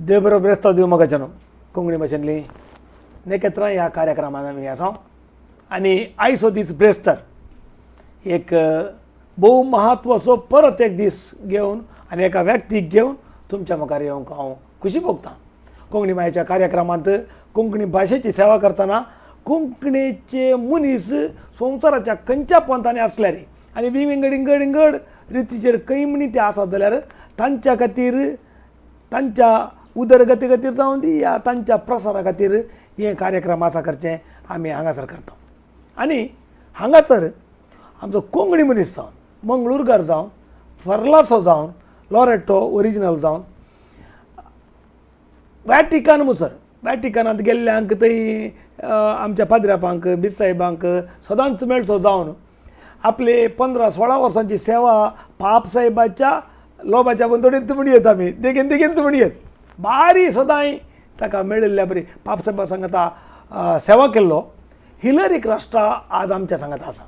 देव बरो ब्रेस्ताव दिव मगाच्यानो कोंकणी भाशेंतली नेकेत्रां ह्या कार्यक्रमांत आमी आसा आनी आयज हो दीस ब्रेस्तर एक भोव म्हत्वाचो परत एक दीस घेवन आनी एका व्यक्तीक घेवन तुमच्या मुखार येवंक हांव खुशी भोगतां. कोंकणी मायेच्या कार्यक्रमांत कोंकणी भाशेची सेवा करतना कोंकणीचे मनीस संवसाराच्या खंयच्या पंथांनी आसल्यार आनी विंगड रितीचेर कैमणी ते आसात जाल्यार तांच्या खातीर तांच्या उदरगती खातीर जावं दी या तांच्या प्रसारा खातीर हे कार्यक्रम आसा करचें आमी हांगासर करता. आनी हांगासर आमचो कोंकणी मनीस जावन मंगळूरकार जावन फर्लासो जावन लॉरेटो ओरिजिनल जावन वॅटिकन मुसर वॅटिकनांत गेल्ल्यांक थंय आमच्या पाद्र्यापांक बिसाहेबांक सदांच मेळचो जावन आपले 15-16 वर्सांची सेवा पाप साहेबाच्या लोबाच्या बंदोडींत म्हणयेत आमी देगेन म्हणयेत बारी सदांय ताका मेळिल्ल्या बरी पाप साहेबा सांगता सेवा केल्लो हिलरी क्रास्टा आज आमच्या सांगात आसा.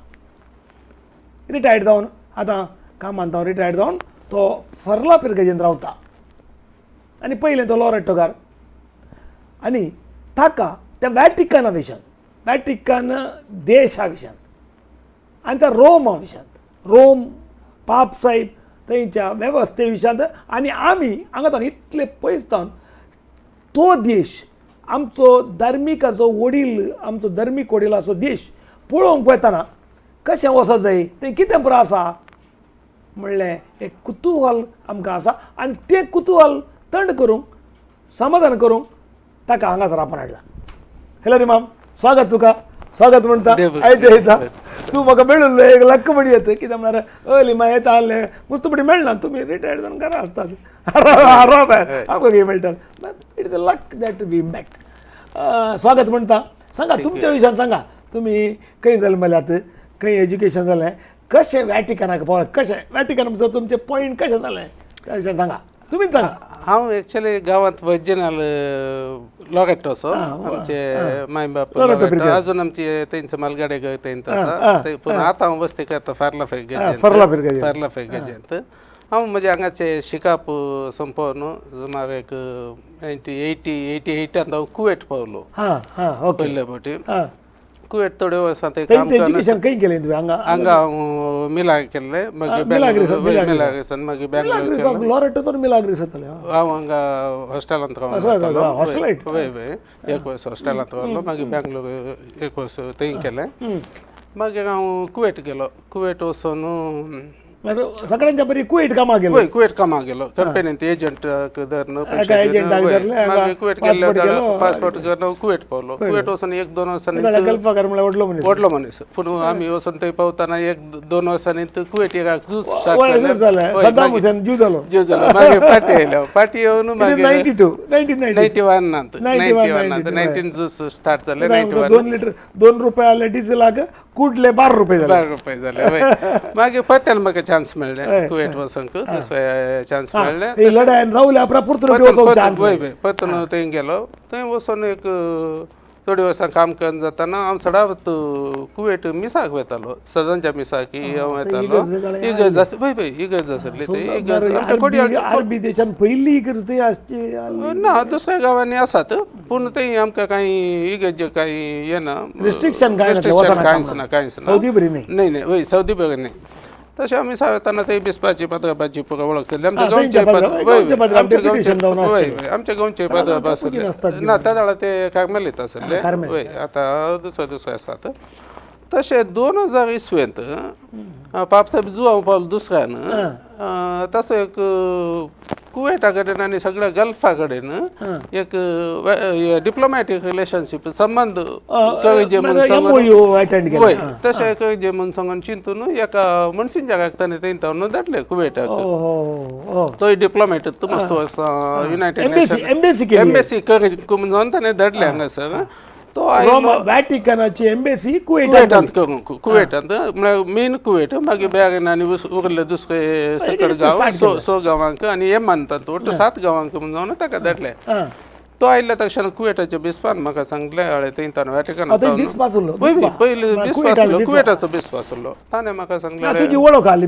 रिटायर्ड जावन आतां कामांत हांव रिटायर्ड जावन तो फर्ला पिरगेजेंत रावता आनी पयलें तो लॉरेटोकार आनी ताका त्या वॅटिकना विशयान वॅटिकन देशा विशयान आनी त्या रोमा विशयान रोम पाप साहेब थंयच्या वेवस्थे विशयांत आनी आमी हांगाच्यान इतले पयस जावन तो देश आमचो धार्मिकाचो वडील आमचो धर्मीक वडील असो देश पळोवंक वयतना कशें वचत जाय तें कितें बरें आसा म्हणलें एक कुतूहल आमकां आसा आनी तें कुतूहल थंड करूंक समाधान करूंक ताका हांगासर आपण हाडला. हिलरी मॅम स्वागत तुका स्वागत म्हणटा आयच्या येता तूं म्हाका मेळिल्लो एक लक्क म्हणी येता कित्याक म्हळ्यार अली मा येता आसलें मुस्तपडी मेळना तुमी रिटायर्ड जावन घरा आसतात आमकां कितें मेळटा it's a luck that we met. स्वागत म्हणटा सांगा तुमच्या विशयान सांगा तुमी खंय जल्मल्यात खंय एज्युकेशन जालें कशें वॅटिकनाक पावलें कशें वॅटिकन भितर तुमचें पॉयंट कशें जालें त्या विशयान सांगा तुमीच सांगा. हांव एक्चुअली गांवांत ओरिजिनल लॉरेटो असो आमचे माय बाप लॉरेटो अजून आमची थंयच मालगाडे थंयच आसा पूण आतां हांव वस्ती करता फार्ला फेगेजेंत. हांव म्हजे हांगाचे शिकाप संपोवन सुमार एक 1988 हांव कुवेट पावलो पयले फावटी. कुवेट थोडे वर्सां थंय काम केलें हांगा हांव मिलाग केल्लें मागीर मिलाग्रिसान मागीर बँगलोर हांव हांगा हॉस्टेलांत रावलो वय एक वर्स हॉस्टेलांत रावलो मागीर बँगलोर एक वर्स थंय केलें. मागीर हांव कुवेट गेलो कुवेट वचून सगळ्यांच्या बरी कुवेट कामाक गेलो कुवेट कामाक गेलो कंपनींत एजंट धरन मागीर कुवेट गेल्लो पासपोर्ट घेवन कुवेट पावलो. कुवेट वचून 1-2 वर्सांनी व्हडलो मनीस पूण आमी वचून थंय पावतना 1-2 वर्सांनी कुवेट एक झूज स्टार्ट जालो मागीर पार्टी आयलो पार्टी येवन मागीर 1991 झूज स्टार्ट जाले. 2 रुपया डिझेलाक कुडले 12 रुपये जाले मागीर परत म्हाका चान्स मेळ्ळे कुवेट वचूंक दुसरे चान्स मेळ्ळे परतून थंय गेलो. थंय वचून एक थोडी वर्सां काम करून जाताना हांव सदांच कुवेट मिसाक वयतालो सदांच्या मिसाक हांव येतालो. इगर्ज इगर्ज आसली थंय इगर्ज पयली इगर्ज ना दुसऱ्या गांवांनी आसात पूण थंय आमकां कांय इगर्ज कांय हें ना रिस्ट्रिक्शन कांयच ना नाही वय सौदी बरी न्ही. तशें आमी वयताना थंय बिस्पाची पात्राबाची पुरो वळख जाल्ली आमच्या गांवचे पात्राबा आसले ना त्या वेळार ते कार्मेलीत आसले वय आतां दुसरे आसात. तशें 2000 इसवेंत पाप साहेब जुवांव पावलो दुसऱ्यान तसो एक कुवेटा कडेन आनी सगळ्या गल्फा कडेन एक डिप्लोमॅटीक रिलेशनशीप संबंध कळजे म्हणून वय तशें कळजे म्हणून सांगून चिंतून एका मनशांच्या कागदांनी थंय धाडले कुवेटाक. तो डिप्लोमॅट मस्त युनायटेड नेशन एम्बेसी करून ताणें धाडले हांगासर. तो वॅटिकनाची एम्बेसी कुवेटांत म्हळ्यार मेन कुवेट मागीर बेगीन आनी उरले दुसरे सकड गांव 6 गांवांक आनी हे मानतात टोटल 7 गांवांक म्हणून जावन ताका धाडले. तो आयिल्ल्या तक्षण कुवेटाच्या बिस्पान म्हाका सांगलें हळे थंय वॅटिकनांत पयलीं बिस्प आसलो कुवेटाचो बिस्प आसलो ताणें म्हाका सांगलें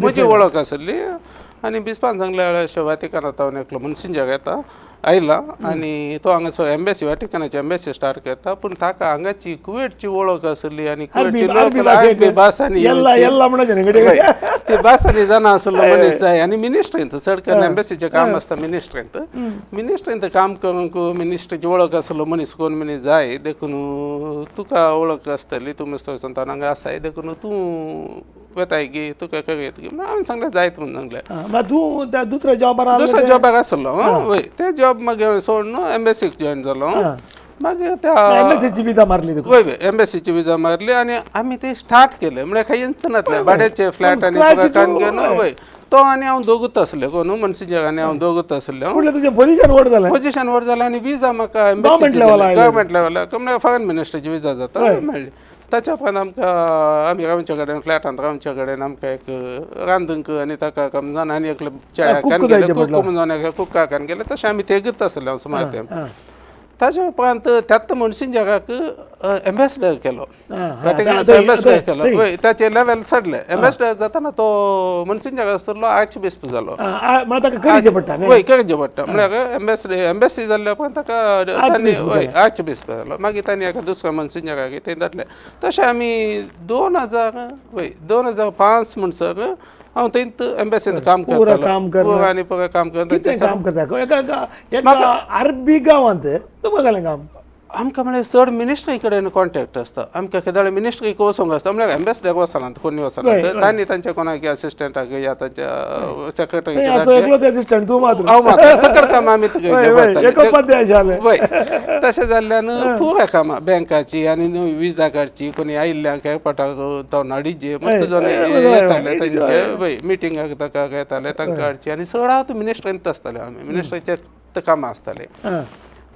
म्हजी वळख आसली आनी बिस्पान सांगले अशें व्हॅटिकनांत हांव एकलो मनसिंजाक येता आयला आनी तो हांगासर एम्बेसी व्हॅटिकनाची एम्बेसी स्टार्ट करता पूण ताका हांगाची कुवेटची वळख आसली आनी कुवेटची लोकल आरबी भासांनी ती भासांनी जाणा आसलो मनीस जाय आनी मिनिस्ट्रींत चड करून एम्बेसीचें काम आसता मिनिस्ट्रींत काम करूंक मिनिस्ट्रीची वळख आसलो मनीस कोण मनीस जाय देखून तुका वळख आसतली तूं मिस्टर संतान हांगा आसाय देखून तूं वेताय गी तुका करीत गी हांवें सांगलें जायत म्हणून सांगलें तूं त्या दुसऱ्या जॉबाक आसलो वय ते जॉब मागीर सोडून एम्बेसीक जॉयन जालो मागीर त्या एम्बेसीची विजा मारली वय एम्बेसीची विजा मारली आनी आमी ते स्टार्ट केले म्हळ्यार काही इंतनातले भाड्याचे फ्लॅट आनी काम घेवन वय तो आनी हांव दोगूच आसले कोण मनसिंजाक आनी हांव दोगूच आसले पोजिशन व्हड जालें आनी विजा म्हाका एम्बेसीची गव्हर्मेंट लेवलाक म्हळ्यार फॉरेन मिनिस्टरची विजा जाता मेळ्ळी ताच्या उपरांत आमकां आमी रावचे कडेन फ्लॅटांत रावचे कडेन आमकां एक रांदूंक आनी ताका कमजान आनी एकलो चेड्याकान गेले कूक म्हणून एक कुकाकान गेले तशें आमी तेगूच आसले हांव सुमार तें ताच्या उपरांत त्यात मनसिंजाक एम्बेसडर केलो व्हॅटिकनाचो एम्बेसडर केलो वय ताचे लेवल चडले एम्बेसडर जाताना तो मनसिंजाक आसलो आर्च बिस्प जालो वय करचें पडटा म्हळ्यार एम्बेसी जाल्ल्या उपरांत ताका वय आर्च बिस्प जालो मागीर तांणी एका दुसऱ्या मनसिंजाक थंय धाडलें तशें आमी 2005 म्हणसर हांव थंयच एम्बेसींत काम करतालो आनी पुराय काम करता आरबी गांवांत तुमकां काम आमकां म्हळ्यार चड मिनिस्ट्री कडेन कॉन्टॅक्ट आसता आमकां केदाळे मिनिस्ट्रीक वचूंक आसता म्हळ्यार एम्बेसडर वचनात कोणी वचनात तांणी तांच्या कोणाक असिस्टंटाक या तांच्या सेक्रेटरी हांव सकट काम आमी वय तशें जाल्ल्यान पुराय कामां बँकाची आनी विजा काडची कोणी आयिल्ल्यांक एअरपोर्टाक तो नाडीचे मस्त जण येताले तांचे वय मिटिंगाक ताका येताले तांकां काडची आनी चड हांव मिनिस्ट्रींत आसताले आमी मिनिस्ट्रीचे कामां आसताले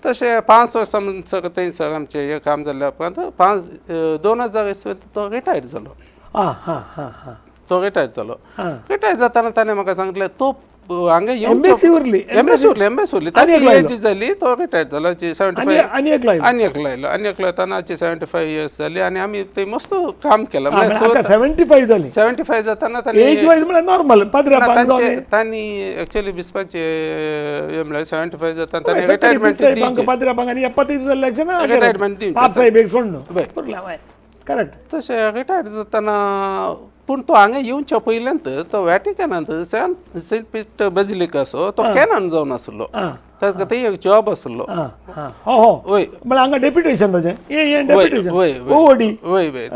तशें 5 वर्सां म्हणसर थंयसर आमचें हें काम जाल्ल्या उपरांत 2000 तो रिटायर जालो रिटायर जाताना ताणें म्हाका सांगलें तो हांगा एम्बेसी उरली ताची एज जाली तो रिटायर जालो 75 आनी एक लायलो ताची 75 इयर्स जाली आनी आमी थंय मस्त काम केलां 75 जाताना तांणी एक्चुअली बिस्पाचे हे म्हळ्यार 75 जाताना तांणी रिटायरमेंट तशें रिटायर जाताना पूण तो हांगा येवच्या पयल्यात तो व्हॅटिकनांत सेंट पीटर बेजिलिका आसा तो कॅनान जावन आसलो ताका थंय एक जॉब आसलो वय हांगा डेप्युटेशन वय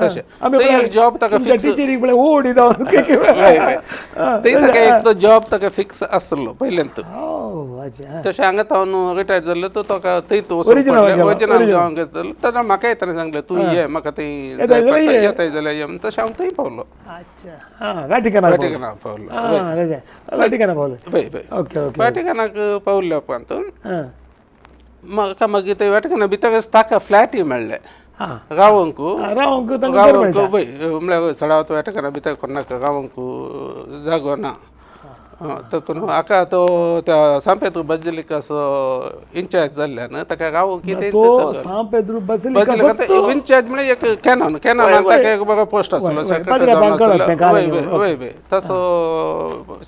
तशें थंय एक जॉब ताका फिक्स थंय ताका एक तो जॉब ताका फिक्स आसलो पयल्यात तशें हांगा तो रिटायर जाल्लो तो ताका थंय ओरिजिनल जावंक घेतलो तेन्ना म्हाका येताना सांगलें तूं ये म्हाका थंय येताय जाल्यार ये तशें हांव थंय पावलो व्हॅटिकनाक पावल्या उपरांत म्हाका मागीर थंय व्हॅटिकना भितरच ताका फ्लॅटी मेळ्ळे रावंक वय म्हळ्यार चडावत व्हॅटिकना भितर कोणाक रावंक जागो ना देखून हाका तो त्या सांत पेद्रू बेजिलिकाचो इन्चार्ज जाल्ल्यान ताका रावंक कितें इन्चार्ज म्हळ्यार एक कॅनॉन ताका एक बरो पोस्ट आसलो सेक्रेटरी वय वय तसो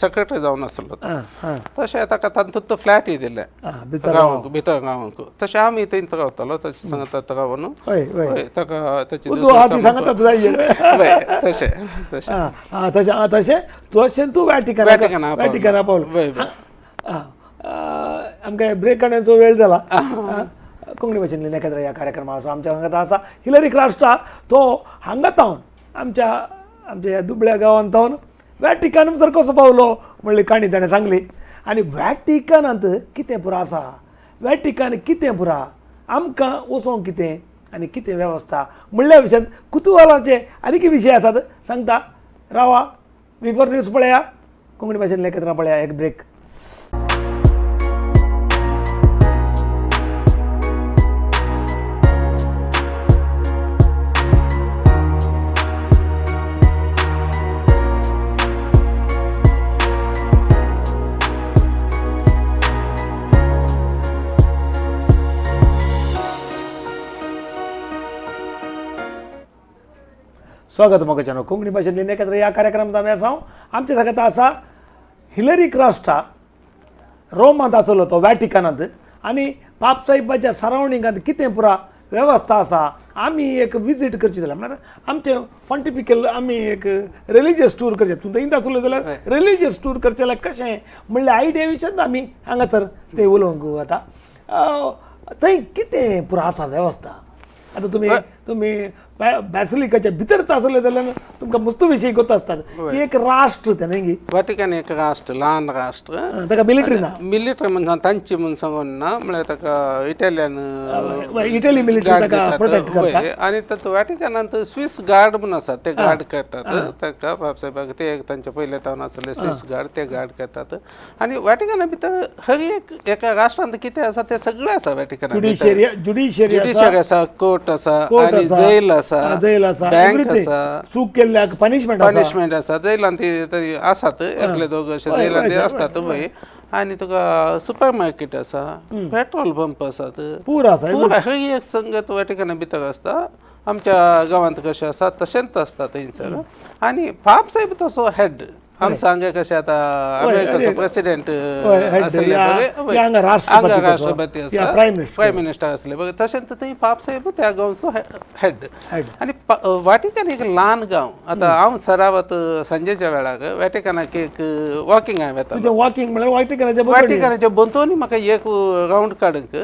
सेक्रेटरी जावन आसलो तशें ताका तातूंत तो फ्लॅटय दिले भितर रावंक तशें आमी थंय रावतालो तशें सांगता रावन ताका ताची तशें तूं व्हॅटिकना पावलो आमकां ब्रेक काडण्याचो वेळ जाला कोंकणी भाशेन लेखत्र ह्या कार्यक्रमाचो आमच्या हांगा आसा हिलरी क्रास्टा तो हांगा तावन आमच्या ह्या दुबळ्या गांवांत तावन व्हॅटिकन सर कसो पावलो म्हणली काणी ताणें सांगली आनी व्हॅटिकनांत कितें पुरो आसा व्हॅटिकन कितें पुरा आमकां वचोंक कितें आनी कितें वेवस्था म्हणल्या विशयान कुतुहलाचे आनीक विशय आसात सांगता रावा बिफोर न्यूज पळया कोंकणी भाशेन लेखत्र पळया एक ब्रेक स्वागत मोगाच्यानो कोंकणी भाशेंतली लेखत्र ह्या कार्यक्रमांत आमी आसा आमचे सांगता आसा हिलरी क्रॉसटा रोमांत आसलो तो वॅटिकनांत आनी पाप साहेबाच्या सरावंडिंगांत कितें पुरा वेवस्था आसा आमी एक विजीट करची जाल्यार म्हळ्यार आमचे फंटिफिकल आमी एक रिलिजियस टूर करचे तुमकां इंत आसलो जाल्यार रिलिजियस टूर करचें जाल्यार कशें म्हणल्यार आयडिया विशयान आमी हांगासर ते उलोवंक आतां थंय कितें पुरो आसा वेवस्था आतां तुमी बॅसिलिकाच्या भितर आसले जाल्यार तुमकां मस्तू विशयी गोत आसतात की एक राष्ट्र तें न्ही वाटिकन एक राष्ट्र ल्हान राष्ट्र ताका मिलिटरी ना मिलिटरी म्हणून तांची म्हणून सांगून ना म्हळ्यार ताका इटालियन इटली मिलिटरी ताका प्रोटेक्ट करता आनी तातूंत वॅटिकनांत स्विस गार्ड म्हणून आसात ते गार्ड करतात ताका बाबसाहेबाक ते एक तांचे पयले तावन आसले स्विस गार्ड ते गार्ड करतात आनी वॅटिकना भितर हर एक एका राष्ट्रांत कितें आसा ते सगळें आसा वॅटिकना ज्युडिशियरी आसा कोर्ट आसा आनी जैल जैल आसा बँक आसा चूक केल्ल्याक पनिशमेंट आसा जैलांत ती आसात एकले दोग अशे जैलांत ते असतात वय आनी तुका सुपर मार्केट आसा पेट्रोल पंप आसात पूर आसा हर एक संगत वॅटिकना भितर आसता आमच्या गांवांत कशें आसा तशेंच आसता थंयसर आनी पाप साहेब तसो हेड आमचो हांगा कशें आतां अमेरिकेचो प्रेसिडेंट आसले हांगा राष्ट्रपती आसा प्रायम मिनिस्टर आसले बघ तशेंच थंय पाप साहेब त्या गांवचो हेड आनी वॅटिकन एक ल्हान गांव आतां हांव सरावत सांजेच्या वेळाक वॅटिकनाक एक वॉकिंग हांवें येता वॉकिंग म्हळ्यार वॅटिकनाच्या बोंतोनी म्हाका एक रावंड काडूंक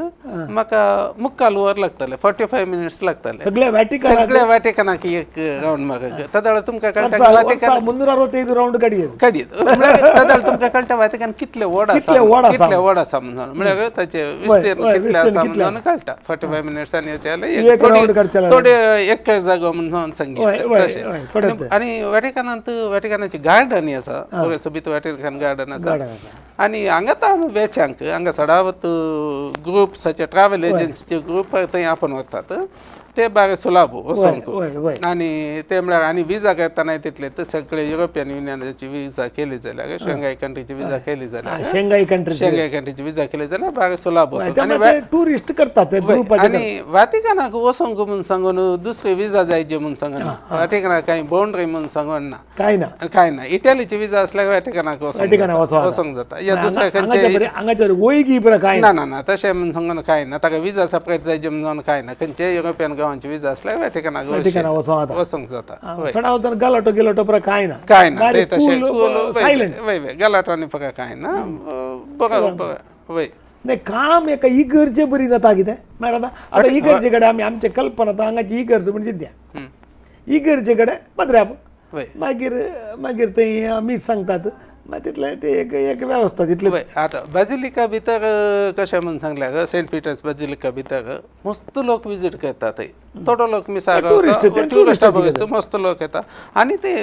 म्हाका मुक्काल वर लागताले 45 मिनिट्स लागताले सगळ्या वॅटिकनाक एक रावंड म्हाका ताका तुमकां कळटा वॅटिकन मुंदरा रावंड काडयत तुमकां कळटा वॅटिकन कितले वड आसा म्हणून म्हळ्यार ताचे विस्तीर्ण कितले आसा म्हणून कळटा 45 मिनिट्सांनी थोडे एक जागो म्हणून सांगितले आनी वॅटिकनाची गार्डन आसा भितर वॅटिकन गार्डन आसा आनी हांगा आमी वेचांक हांगा सडावत ग्रुप्साचे ट्रॅव्हल एजन्सीचे ग्रुप थंय आपण वतात ते बागे सुलाभ वचोंक आनी ते म्हळ्यार आनी विजा करतना तितले तर सगळे युरोपियन युनियनाची विजा केली जाल्यार शंघाय कंट्रीची विजा केली जाल्यार शंघाय कंट्रीची विजा केली जाल्यार बागे सुलाभ वचोंक आनी टुरिस्ट करतात आनी वॅटिकनाक वचोंक म्हणून सांगून दुसरी विजा जायची म्हणून सांगून वॅटिकनाक कांय बाउंड्री म्हणून सांगून ना कांय ना इटलीची विजा असल्यार वॅटिकनाक वचोंक जाता या दुसऱ्या खंयचे ना ना ना तशें म्हणून सांगून कांय ना ताका विजा सेपरेट जायची म्हणून कांय ना खंयचे युरोपियन गांवांची विजा असल्यार वॅटिकनाक वचोंक जाता गलाटो गेलाटो पुरा कांय ना ते तशें गलाटो पुरा कांय ना वय नाही काम एका इगर्जे बरी जाता कितें म्हळ्यार आतां इगर्जे कडेन आमी आमचे कल्पना आतां हांगाची इगर्ज म्हणजे द्या इगर्जे कडेन पदऱ्याप मागीर थंय मीस सांगतात तितले ते एक वेवस्था तितले आतां बेजिलिका भितर कशें म्हणून सांगल्यार सेंट पिटर्स बेजिलिका भितर मस्त लोक विजीट करता थंय थोडो लोक मिसाळ ट्युरिस्टा बघायचो मस्त लोक येता आनी ते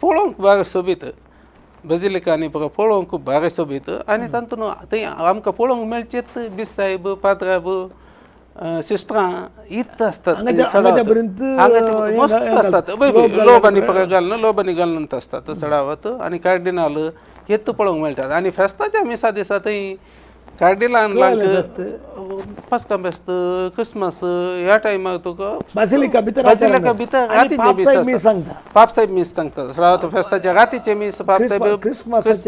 पळोवंक बागा सोबीत बेजिलिका आनी पळोवंक खूब बागा सोबीत आनी तातूंत थंय आमकां पळोवंक मेळचेत बिस साहेब पात्राब सिस्टरां इतले आसतात मस्त आसतात लोबांनी घालून आसतात सडावत आनी कार्डिनाल येत पळोवंक मेळटात आनी फेस्ताच्या मिसा दिसा थंय कार्डिनालांक पास्का फेस्त क्रिसमस ह्या टायमार तुका बाजिलिका भितर रातीचे मीस पाप साहेब मीस सांगतात सडावत फेस्ताच्या रातीचे मीस पाप साहेब क्रिसमस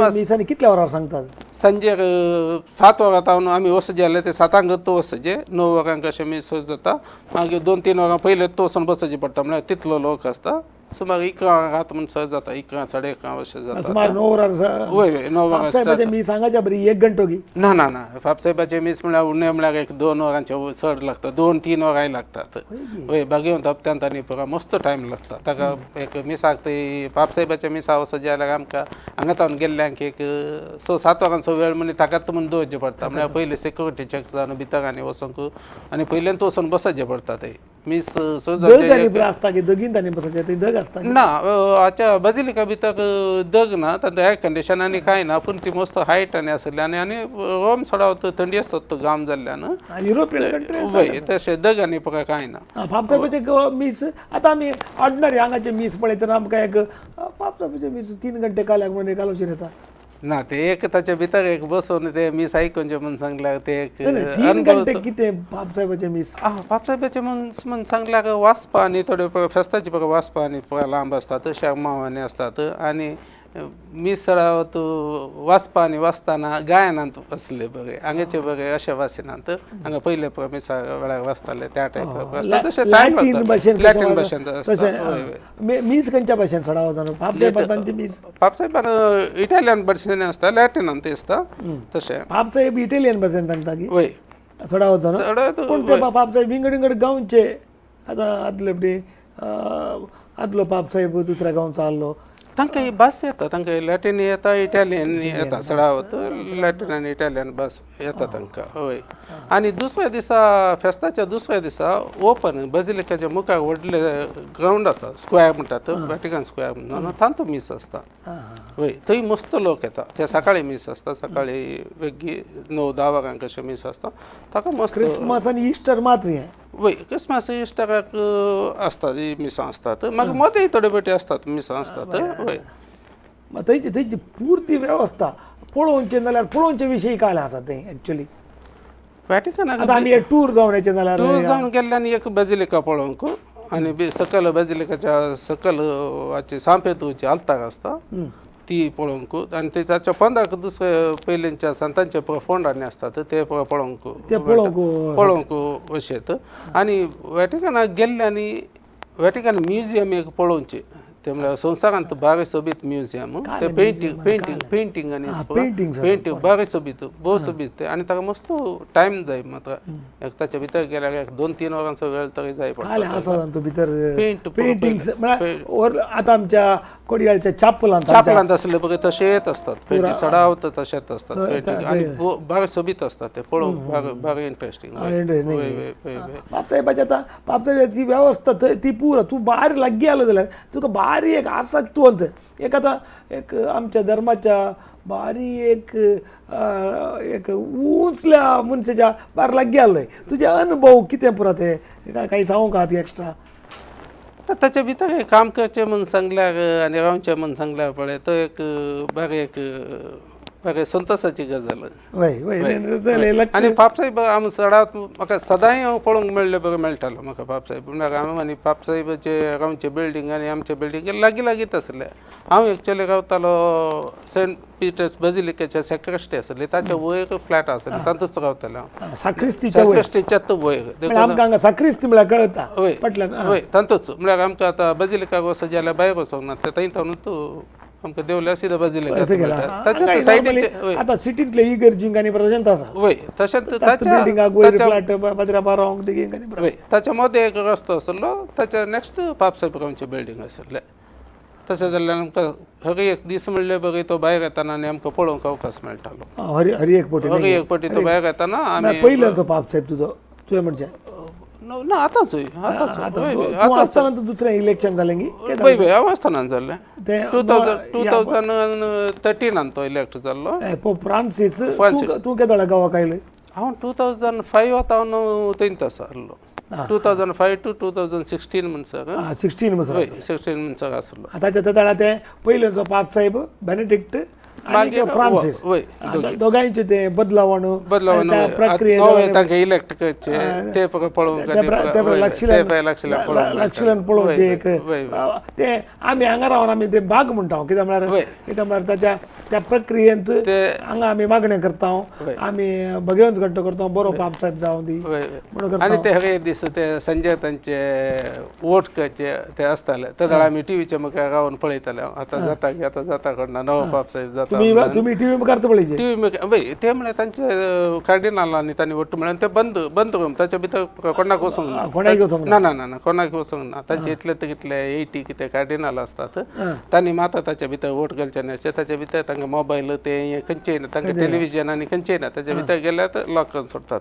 कितल्या वरांर सांगतात सांजे 7 वरां तावन आमी वचत जाल्यार ते 7 तो वचचे 9 वरांक अशें मीस जाता मागीर 2-3 वरां पयले तो वचून बसचें पडटा म्हळ्यार तितलो लोक आसता सुमार 11 रात म्हणून सर जाता 11 11:30 अशें जाता सुमार 9 वरां वय 9 वरां मी सांगाच्या बरी 1 घंटो की ना ना ना फापसाहेबाचे मीस म्हळ्यार उणे म्हळ्यार एक 2 वरांचे चड लागता 2-3 वरांय लागतात वय बागेवंत हप्त्यांत आनी पळय मस्त टायम लागता ताका एक मिसाक थंय पापसाहेबाच्या मिसा वचत जाल्यार आमकां हांगा तावन गेल्ल्यांक एक 6-7 वरांचो वेळ म्हणजे ताकाच म्हणून दवरचें पडटा म्हळ्यार पयलीं सिक्युरिटी चॅक जावन भितर आनी वचोंक आनी पयल्यान वचून बसचें पडटा थंय मीस आसता की दगीन तांणी बसचें दग आसता ना हाच्या बेजिलिका भितर दग ना तातूंत एअर कंडिशन आनी कांय ना पूण ती मस्त हायट आनी आसली आनी रोम सडावत थंडी आसत गाम जाल्ल्यान युरोपियन वय तशें दग आनी पळय कांय ना पापसाहेबाचे मीस आतां आमी ऑर्डिनरी हांगाचे मीस पळयतना आमकां एक पापसाहेबाचे मीस 3 घंटे काल्याक म्हणून घालूचे येता ना ते एक ताच्या भितर एक बसून ते मीस आयकूंचे म्हणून सांगल्यार ते एक 3 घंटे कितें पापसाहेबाचे मीस पापसाहेबाचे म्हणून सांगल्यार वाचपा आनी थोडे फेस्ताची पळय वाचपा आनी लांब आसतात शेमाव आनी आसतात आनी मी सरावत वाचपा आणि वाचताना गायनांत बसले बरे अंगाचे बरे अशा वाचनांत हांगा पयले मिसा वेळार वाचताले त्या टायप तशें टायम लॅटीन भाशेंत मीस खंयच्या भाशेन सडाव जाणू पापसाहेबांची मीस पापसाहेबान इटालियन भाशेन आसता लॅटिनांत आसता तशें पापसाहेब इटालियन भाशेन सांगता की वय सडाव जाणू पूण ते पापसाहेब विंगड विंगड गांवचे आतां आदले आदलो पापसाहेब दुसऱ्या गांवचो आहलो तांकां ही भास येता तांकां लॅटीन येता इटालियन येता सडावत लॅटीन आनी इटालियन भास येता तांकां हय आनी दुसऱ्या दिसा फेस्ताच्या दुसऱ्या दिसा ओपन बजिलिकाच्या मुखार व्हडले ग्रावंड आसा स्क्वेअर म्हणटात वॅटिकन स्क्वेअर म्हणून तांतो मीस आसता हय थंय मस्त लोक येता ते सकाळी मीस आसता सकाळी वेगी 9-10 वरांक अशें मीस आसता ताका मस्त क्रिसमस आनी इस्टर मात्र हें वय क्रिसमस इस्टराक आसतात ही मिसां आसतात मागीर मोदेय थोडे बेटी आसतात मिसां आसतात वय थंयची पुर्ती वेवस्था पळोवचें जाल्यार पळोवचे विशयी काय आसा तें एक्चुअली वॅटिकनाक आमी टूर जावन येचें जाल्यार टूर जावन गेल्ले आनी एक बेजिलिका पळोवंक आनी सकयल बेजिलिकाच्या सकयल हाची सांपेतूची आल्तार आसता ती पळोवंक आनी ताच्या पंदाक दुसरे पयलींच्या संतांचे फोंडांनी आसतात ते पळोवंक अशेंत आनी वॅटिकनाक गेल्ले आनी वॅटिकन म्युजियम एक पळोवचें ते म्हळ्यार संवसारांत बारी सोबीत म्युजियम ते पेंटींग आनी पेंटींग बारी सोबीत भोव सोबीत ते आनी ताका मस्त टायम जाय मात्र एक ताच्या भितर गेल्यार एक 2-3 वरांचो वेळ तरी जाय पडटा पेंटिंग्स म्हळ्यार आतां आमच्या कोडयाळच्या चापलांत आसले बरे तशेंच आसतात पेंटींग सडावत तशेंच आसतात पेंटींग आनी बारी सोबीत आसतात ते पळोवंक बारी इंट्रस्टींग पापसाहेबाची आतां पापसाहेबाची वेवस्था ती पुरा तूं भायर लागीं आलो जाल्यार तुका भारी एक आसक्तवंत एक आतां एक आमच्या धर्माच्या भारी एक उंचल्या मनशाच्या भायर लागीं आलोय तुजे अनुभव कितें पुरा ते काही सांगूंक का ती एक्स्ट्रा ताचे भितर काम करचें म्हूण सांगल्यार आनी रावचें म्हूण सांगल्यार पळय तो एक बरे संतोशाची गजाल आनी पापसाहेब आमी सडांत म्हाका सदांय पळोवंक मेळ्ळे बरें मेळटालो म्हाका पापसाहेब म्हळ्यार आनी पापसाहेबाचे रावचे बिल्डींग आनी आमचे बिल्डींग लागीं लागींच आसले हांव एक्चुअली रावतालो सेंट पिटर्स बेजिलिकाच्या सॅक्रेस्टी आसली ताच्या वयर फ्लॅट आसले तातूंच रावतालो हांव सॅक्रेस्टीच्याच वयर सॅक्रिस्ती म्हळ्यार कळटा वय तातूंच म्हळ्यार आमकां आतां बेजिलिकाक वचत जाल्यार भायर वचोंक ना थंय तावनूच आमकां देवल्या सीदा बेजिलिका ताच्या सायडीचे आतां सिटींतले इगर्जींक आनी प्रशांत आसा वय तशेंच ताच्या मदें एक रस्तो आसलो ताच्या नेक्स्ट पापसाहेब रावचें बिल्डींग आसलें तशें जाल्यार आमकां हरी एक दीस म्हणले बरी तो भायर येताना आनी आमकां पळोवंक अवकाश मेळटालो हरी एक पावटी तो भायर येताना आमी पयलोचो पापसाहेब तुजे म्हणजे ना आतांच दुसरें इलेक्शन जालें वय हांव आसतना जाल्लें 2013 तो इलेक्ट जाल्लो पोप फ्रांसीस तूं केदोळ्या गांवाक आयलोय हांव 2005 हांव थंयच आसलो 2005 to 2016 म्हणसर 16 म्हणसर आसलो ताच्या ते पयलोचो पापसाहेब बेनेडिक्ट मागीर फ्रांसीस दोगांयचे ते बदलावण तांकां इलेक्ट करचे ते पळोवंक लक्षण पळोवचे एक ते आमी हांगा रावन आमी ते भाग म्हणटा कित्याक म्हळ्यार त्या प्रक्रियेंत हांगा आमी मागणें करता आमी भगवंत घट्ट करता बरो पापसाहेब जावं दी म्हणून आनी ते हर दीस ते संजय तांचे वोट करचे ते आसताले ते आमी टीव्हीचे मुखार रावन पळयताले आतां जाता कडना नवो पापसाहेब जाता तुम्ही टीव्ही मुखार पळयचे टीव्ही ते म्हळ्यार तांचे कार्डिनालांनी तांणी वोट म्हळ्यार ते बंद रूम ताच्या भितर कोणाक वचोंक ना ना कोणाक वचोंक ना तांचे इतले कितले 80 कितें कार्डिनाल आसतात तांणी मात ताच्या भितर वोट घालचे नासचे ताच्या भितर तांकां मोबायल ते खंयचेय ना तांकां टेलिव्हिजन आनी खंयचेय ना ताच्या भितर गेल्यार लॉक करून सोडटात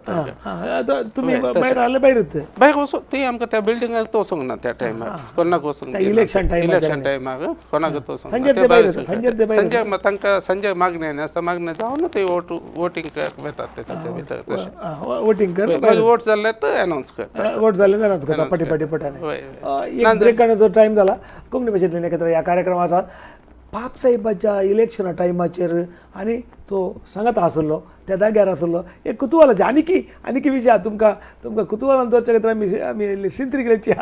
तुमी भायर आले भायर वचूं ती आमकां त्या बिल्डिंगाक वचोंक ना त्या टायमार कोणाक वचोंक इलेक्शन टायमार कोणाक वचोंक संजय तांकां संजय मागणे आसता मागणे जावन ते वोटींग येतात ते ताच्या भितर तशें वोटींग मागीर वोट जाल्ले ते अनाउन्स करता वोट जाल्ले अनाउन्स करता पटापटान ब्रेकाचो टायम जाला कोंकणी भाशेंतल्यान एकत्र ह्या कार्यक्रमाक आसात पापसाहेबाच्या इलेक्शना टायमाचेर आनी तो सांगता आसलो त्या जाग्यार आसलो एक कुतुहलाचे आनीकी विशय तुमकां कुतुहलान दवरचे खातीर आमी सिंत्रीगेची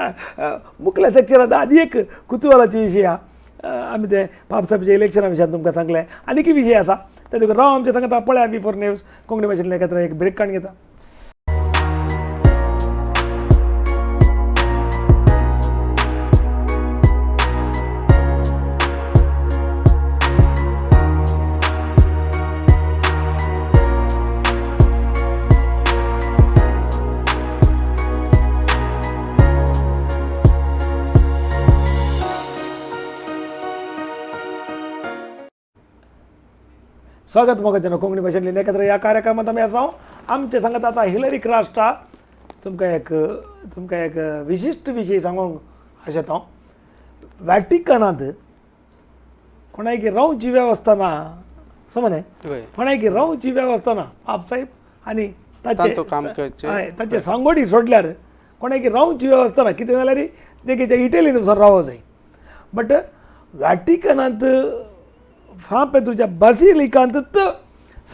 मुखल्या सेक्शनांत आनी एक कुतुहलाची विशय आहा आमी ते बापसाहेबच्या इलेक्शना विशयान तुमकां सांगलें आनीक विशय आसा ते देखून राव आमचे सांगता पळया बिफोर न्यूज कोंकणी भाशेंतले एकत्र एक ब्रेक काडून घेता. स्वागत मोगाचें कोंकणी भाशेंतल्यान एकत्र ह्या कार्यक्रमांत आमी आसा. आमचे सांगत आसा हिलरी क्रास्टा तुमकां एक विशिश्ट विशय सांगूंक आशेता हांव. वॅटिकनांत कोणायकी रावची वेवस्था ना समज कोणायकी रावची वेवस्था ना बापसाहेब आनी ताचे सांगोडी सोडल्यार कोणायकी रावची वेवस्था ना कितें जाल्यार देखीच्या इटलीन वचून रावो जाय. बट वॅटिकनांत फांपेतूच्या बसिलिकांत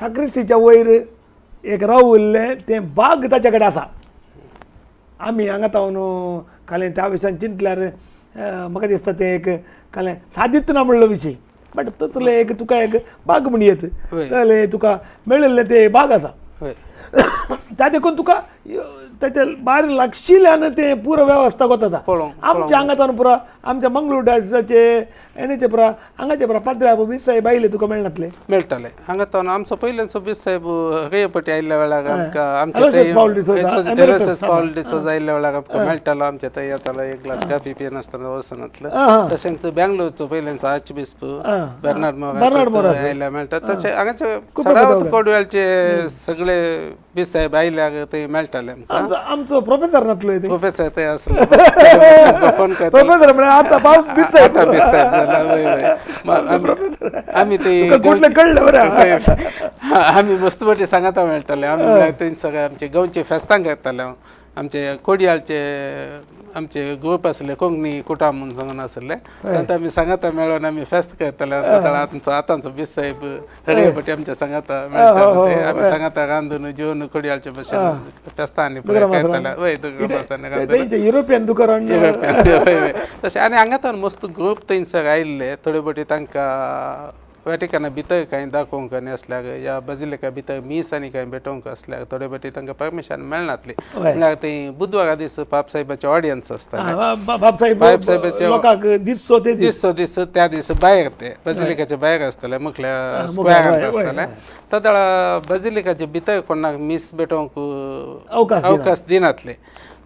साक्रिस्तीच्या वयर एक राव उरलें तें बाग ताचे कडेन आसा. आमी हांगा तावन कालें त्या विशयान चिंतल्यार म्हाका दिसता तें एक कालें सादीत ना म्हणलो विशय. बट तसले एक तुका एक बाग म्हण येत कळ्ळें तुका मेळिल्लें तें बाग आसा त्या देखून तुका त्याच्या भायर लागशिल्ल्यान तें पुरो वेवस्था कोत आसा. आमच्या हांगा तावन पुरो आमच्या मंगळूर डायसिसाचे एनीचे पुरो हांगाचे पुरो पाद्र्या बीस साहेब आयले तुका मेळनातले मेळटाले हांगा तावन आमचो पयलेंचो बीस साहेब रेयपटी आयल्ल्या वेळार आमकां एलोसियस पाऊल डिसोजा आयल्ल्या वेळार आमकां मेळटालो. आमच्या थंय येतालो एक ग्लास कॉफी पिनासतना वचनातलो. तशेंच बेंगलोरचो पयलेंचो आर्च बिस्प बेर्नार्ड मोरास आयल्या मेळटा. तशें हांगाचे सदावत कोडवेलचे सगळे बीस साहेब आयल्यार थंय मेळटाले आमकां. आमचो प्रोफेसर नातलो प्रोफेसर थंय आसलो फोन करता प्रोफेसर म्हणजे आता बाब बीस साहेब बीस साहेब जाला. आमी ते कळलं बरं आमी मस्त बटी सांगता मेळटाले. आमी थंय सगळे आमचे गांवचे फेस्तांक येताले. आमचे कोडयाळचे आमचे ग्रूप आसले कोंकणी कुटाम म्हणून सांगून आसले तांकां आमी सांगता मेळोन आमी फेस्त करताले. आतांचो बीस साहेब रेयपटी आमच्या सांगता मेळटाले. आमी सांगता रांदून जेवन कोडयाळचे भशेन फेस्तांनी करताले. वय युरोपियन दुकान तशें आनी हांगा तर मस्त ग्रूप थंयसर आयिल्ले थोडे बटी तांकां वॅटिकना भितर कांय दाखोवंक आनी असल्यार या बजिलिका भितर मीस आनी कांय भेटोवंक असल्यार थोडे बटी तांकां परमिशन मेळनातली. म्हळ्यार थंय बुधवारा दीस बाब साहेबाचे ऑडियन्स आसताले. बाब साहेबाचे दिसचो त्या दीस भायर ते बजिलिकाचे भायर आसताले मुखल्या स्क्वेरांत आसताले. त्या वेळा बजिलिकाचे भितर कोणाक मीस भेटोवंक अवकाश दिनातले.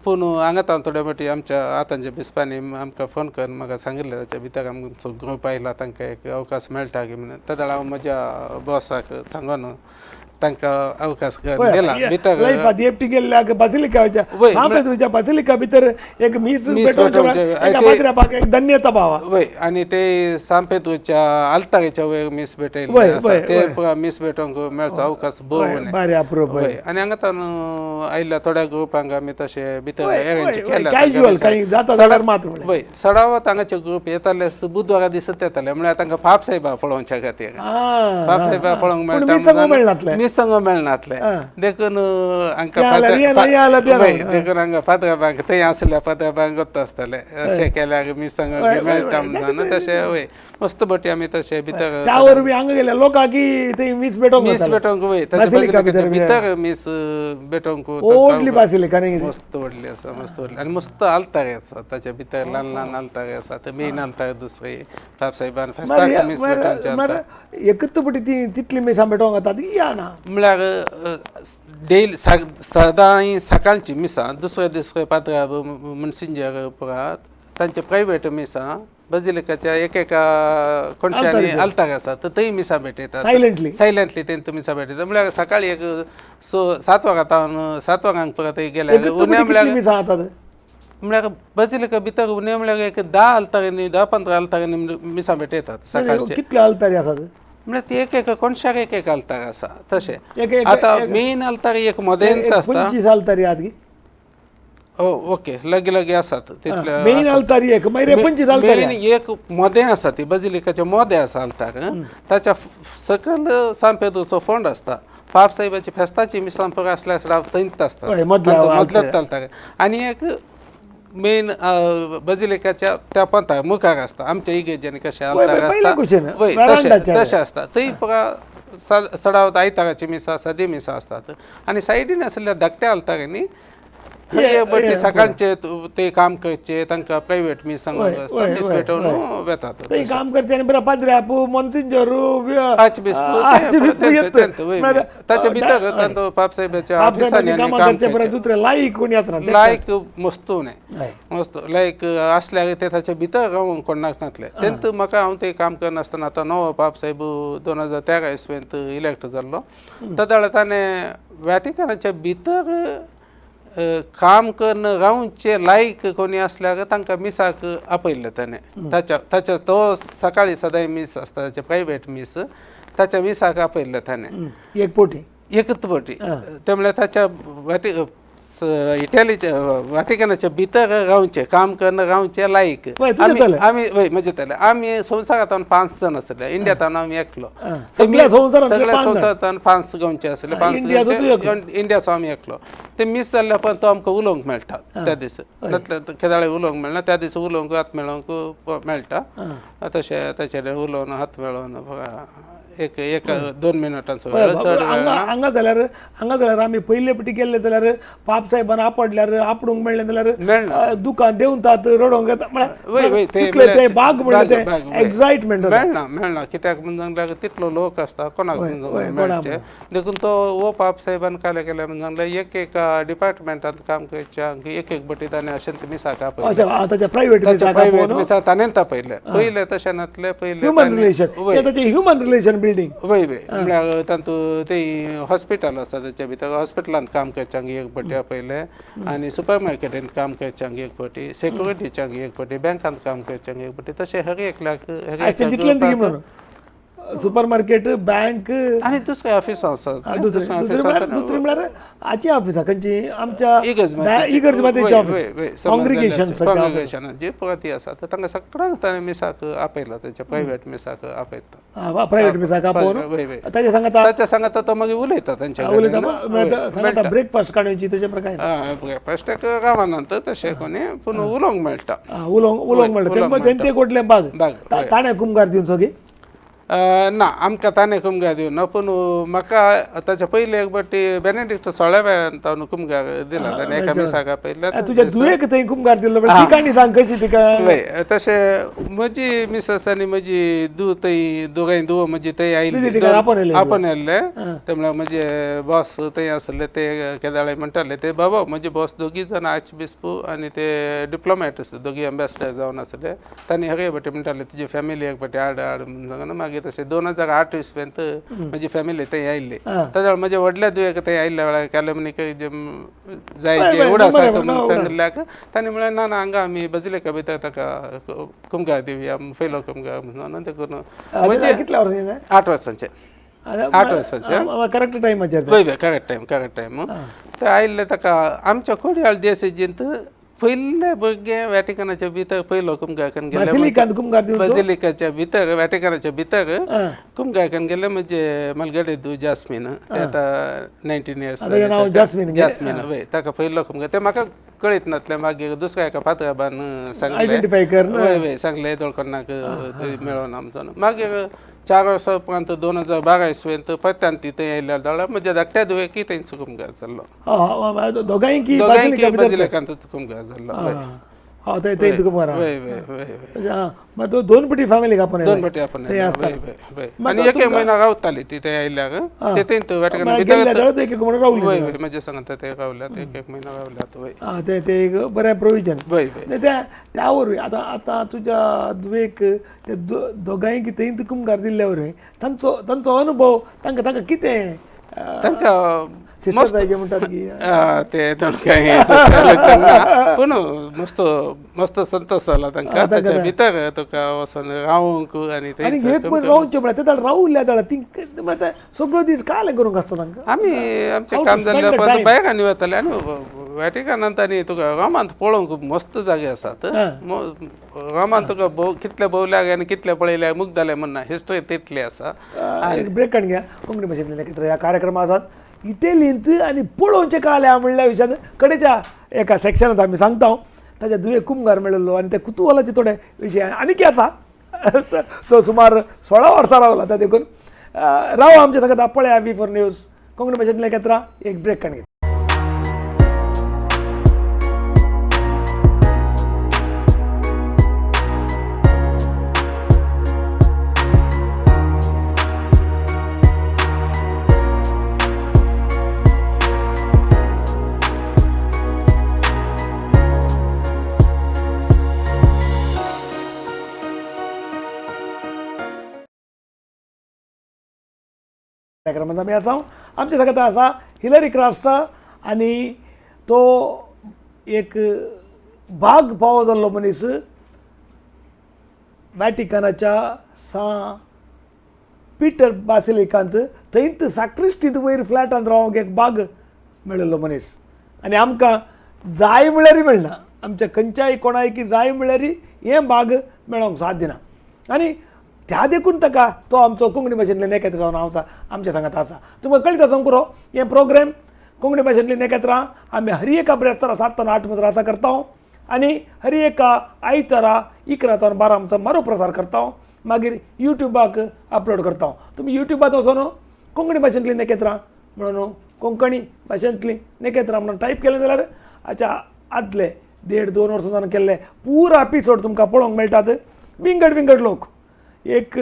पूण हांगा तावन थोडे फावटी आमच्या आतांच्या बिस्पांनी आमकां फोन करून म्हाका सांगिल्लें ताच्या भितर आमचो ग्रूप आयला तांकां एक अवकाश मेळटा की म्हणून. त्या वेळार हांव म्हज्या बॉसाक सांगून तांकां अवकाश दिला भितर गेल्ल्या बसिलिका बसिलिका भितर एक मीस एक धन्यता भाव. वय आनी ते सांपेतूच्या आल्तारेच्या वयर मीस भेटयले ते मीस भेटोवंक मेळचो अवकाश भोव. वय आनी हांगा तावन आयिल्ल्या थोड्या ग्रुपांक आमी तशे भितर अरेंज केल्या. वय सडावत हांगाचे ग्रूप येताले बुधवारा दिस येताले म्हळ्यार तांकां बाब साहेबा पळोवच्या खातीर बाब साहेबा पळोवंक मेळटा संग मेळनातले. देखून देखून हांगा फातराबांक थंय आसल्या फातराबांक वता आसताले अशें केल्यार मी संग मेळटा म्हणून तशें वय मस्त बटी आमी तशें भितर लोकांक मीस भेटोवंक वय ताच्या भितर मीस भेटोवंक मस्त व्हडली आसा मस्त व्हडली आनी मस्त आल्तारे आसा ताच्या भितर ल्हान ल्हान आल्तारे आसा ते मेन आल्तार दुसरे बाब साहेबान फेस्ताक मीस भेटोवंचे एकच बटी तितली मिसां भेटोवंक जाता ती या ना म्हळ्यार डेली सदां सकाळची मिसां दुसरे दुसरे पात्र मनसिंजर पुरात तांचे प्रायवेट मिसां बजिलिकाच्या एक एका कोणशांनी आल्तार आसा तर थंय मिसां भेटयतात सायलंटली तेंकां मिसां भेटयतात. म्हळ्यार सकाळी एक 7 वरां तावन 7 वरांक परत थंय गेल्यार उण्या म्हळ्यार बजिलिका भितर उणे म्हळ्यार एक 10 आल्तारांनी 10-15 आल्तारांनी मिसां भेटयतात सकाळचे. कितले आल्तारी आसात म्हळ्यार ती एक कोणशाक एक आल्तार आसा तशें. आतां मेन आल्तार एक मोदेंत आसता 25 आल्तारी आहात ओके लगे लगे आसात तितले मेन आल्तारी एक 25 आल्तारी मेन एक मोदें आसा ती बजिलिकाचें मोदें आसा आल्तार. ताच्या सकयल सांपेदूचो फोंड आसता. बाब साहेबाची फेस्ताची मिसां पळय आसल्यार थंयच आसता मदल्यात आल्तार. आनी एक मेन बजिलिकाच्या त्या पंथा मुखार असता आमच्या इगेजांनी कशे आलतार पहिलं असता क्वेश्चन वय तशे असता थंय सडावत आयताराची मिसा सदी मिसा असतात आणि सायडीन आसलेल्या धाकट्या आलतारांनी बटी सकाळचे ते काम करचे तांकां प्रायव्हेट मीस मीस पेटोवन वेतात ते काम करचे आनी बरं पाद्र्यापू मोन्सिंजरू ताचे भितर तांचो पापसाहेबाच्या ऑफिसांनी काम करचे दुसरे लायक कोणी आसना लायक मस्तू न्हय मस्त लायक असल्यार ते ताचे भितर रावूंक कोणाक नासले तेंत म्हाका हांव ते काम करनासतना आतां नवो पापसाहेब 2013 इसवेंत इलेक्ट जाल्लो ताका ताणें व्हॅटिकनाच्या भितर काम करणं रावचे लायक कोणी असल्यार तांकां मिसाक आपयल्ले ताणें ताच्या तो सकाळी सदांय मीस आसता ताचे प्रायव्हेट मीस ताच्या मिसाक आपयल्ले ताणें एक पोटी एकच पोटी ते म्हळ्यार ताच्या इटलीच्या व्हॅटिकनाच्या भितर रावचे काम करणं रावचे लायक आमी वय मजेत आमी संवसारांत 5 जण आसले इंडियांत आमी एकलो सगळ्या संवसारांत 5 गांवचे आसले 5 इंडियाचो आमी एकलो ते मिस जाल्ल्या पण तो आमकां उलोवंक मेळटा त्या दीस केदाळे उलोवंक मेळना त्या दीस उलोवंक हात मेळोवंक मेळटा तशें ताचे उलोवन हात मेळोवन एक 2 मिनटांचो वेळ हांगा जाल्यार आमी पयले पटी गेल्ले जाल्यार पाप साहेबान आपडल्यार आपडूंक मेळ्ळें जाल्यार दुकान देंवन तात रडोंक येता बाग म्हणले ते एक्साइटमेंट मेळना कित्याक म्हणल्यार तितलो लोक आसता कोणाक मेळचे देखून तो वो पाप साहेबान काय केलें म्हणल्यार एक डिपार्टमेंटांत काम करच्यांक एक बटी ताणें अशें मिसाक आपयलें प्रायव्हेट मिसाक ताणेंच आपयले पयले तशें नासलें पयले ह्युमन रिलेशन बिल्डिंग वय म्हळ्यार तातूंत ते हॉस्पिटल आसा ताच्या भितर हॉस्पिटलांत काम करच्यांक एक बटी आपयले आनी सुपर मार्केटांत काम करच्यांक एक बटी सेक्युरिटीच्यांक एक बटी बँकांत काम करच्यांक एक बटी तशें हर एकल्याक सुपर मार्केट बँक आनी दुसरे ऑफिसां आसात दुसरी म्हळ्यार आची ऑफिसां खंयची आमच्या कॉंग्रिगेशन जे पळय आसा तांकां सगळ्यांक ताणें मिसाक आपयला ताच्या प्रायव्हेट मिसाक आपयता प्रायव्हेट मिसाक आपोवन ताच्या सांगात तो मागीर उलयता तांच्या ब्रेकफास्ट काडूची तशे प्रकार ब्रेकफास्टाक गांवांत तशें कोणी पूण उलोवंक मेळटा उलोवंक मेळटा ते कोटले बाग ताणें कुमगार दिवन सगळी ना आमकां ताणें कुमगार दिवन ना पूण म्हाका ताच्या पयलीं एक बटी बेनेडिक्ट सोळ्याव्यान ताणें कुमगार दिला ताणें एका मिसाक आपयल्या तुज्या धुवेक थंय कुमगार दिल्लो ठिकाणी सांग कशी तिका तशें म्हजी मिसस आनी म्हजी धूव थंय दोगांय धुव म्हजी थंय आयिल्ली आपण येयल्ले ते म्हळ्यार म्हजे बॉस थंय आसले ते केदाळे म्हणटाले ते बाबा म्हजे बॉस दोगी जाण आर्च बिस्पू आनी ते डिप्लोमॅट दोगी एम्बेसडर जावन आसले तांणी हरे बटी म्हणटाले तुजी फॅमिली एक बटी हाड म्हणून सांगून मागीर तशें 2008 इसवेंत म्हजी फॅमिली थंय आयिल्ली ताच्या म्हज्या व्हडल्या दुयेक थंय आयिल्ल्या वेळार कॅलेमनीक जाय जे उड आसा म्हणून सांगिल्ल्याक तांणी म्हळें ना हांगा आमी बजिलिका भितर ताका कुमगार दिवया पयलो कुमगार म्हणून देखून म्हणजे कितल्या वर्सांचे 8 वर्सांचे 8 वर्सांचे करेक्ट टायमाचेर वय करेक्ट टायम ते आयिल्ले ताका आमच्या कोडयाळ देसाजींत पयले भुरगे व्हॅटिकनाच्या भितर पयलो कुमगार गेले बजिलिकाच्या भितर व्हॅटिकनाच्या भितर कुमगार गेले म्हणजे मलगडे धू जास्मीन ते आतां 19 इयर्स जास्मीन वय ताका पयलो कुमगार ते म्हाका कळीत नासलें मागीर दुसऱ्या एका फातराबान सांगलें वय सांगलें येदोळकरनाक मेळोन आमचो मागीर 4 वर्सां उपरांत 2012 इसवेंत परत्यान ती थंय आयल्या जाल्यार म्हज्या धाकट्या धुवेकी थंयच कुमगार जाल्लो दोगांयकी बजिलिकांत कुमगार जाल्लो दोन पटी फॅमिली आपण आनी एक महिना रावताली ती थंय आयल्यार ते थंय व्हॅटिकन वय म्हजे सांगता ते रावल्यात एक महिना रावल्यात वय ते एक बरें प्रोविजन त्या वरवीं आतां तुज्या दुवेक ते दोगांयकी थंय कुमगार दिल्ल्या वरवीं तांचो अनुभव तांकां कितें तांकां म्हणटात की ते पूण मस्त संतोष जाला तांकां ताच्या भितर तुका वचून रावूंक आनी रावचे म्हळ्यार रावल्या ती सगळो दीस कालें करूंक आसता तांकां आमी आमचें काम जाल्लें पण बायकांनी वताले आनी व्हॅटिकनांत आनी तुका रोमांत पळोवंक मस्त जागे आसात रोमांत तुका कितले भोवल्याक आनी कितले पळयल्याक मुख जालें म्हणना हिस्ट्री तितली आसा ब्रेक काडून घ्या कोंकणी भाशेंतले कितें ह्या कार्यक्रमा आसात इटलींत आनी पळोवचें काल्या म्हणल्या विशयान कडेच्या एका सेक्शनांत आमी सांगता ताच्या दुवे कुंभार मेळिल्लो आनी ते कुतुहलाचे थोडे विशय आनीक आसा तो सुमार 16 वर्सां रावला त्या देखून राव आमचे सगळ्यात पळया V4 न्यूज कोंकणी भाशेंतले केत्रां एक ब्रेक काडून घेता. कार्यक्रमात आमी आसा आमचे सगळ्यात आसा हिलरी क्रास्ट आनी तो एक भाग फावो जाल्लो मनीस वॅटिकनाच्या पीटर बासिलिकांत थंयच साक्रिस्टींत वयर फ्लॅटांत रावंक एक भाग मेळिल्लो मनीस आनी आमकां जाय म्हळ्यार मेळना आमच्या खंयच्याय कोणायकी जाय म्हळ्यार हें भाग मेळोंक साध्य ना आनी त्या देखून ताका तो आमचो कोंकणी भाशेंतले नेकेत्र जावन आमच्या सांगात आसा. तुमकां कळटा सांगू हें प्रोग्राम कोंकणी भाशेंतली नेकेत्रां आमी हर एका ब्रेस्तारा 7 ते 8 म्हणसर आसा करता आनी हर एका आयतारा 11 ते 12 म्हणसर मारो प्रसार करता मागीर युट्यूबाक अपलोड करता. तुमी युट्यूबात वचून कोंकणी भाशेंतली नेकेत्रां म्हणून कोंकणी भाशेंतली नेकेत्रां म्हणून टायप केलें जाल्यार हाच्या आदले 1.5-2 वर्सां जावन केल्ले पुरो एपिसोड तुमकां पळोवंक मेळटात. विंगड लोक एक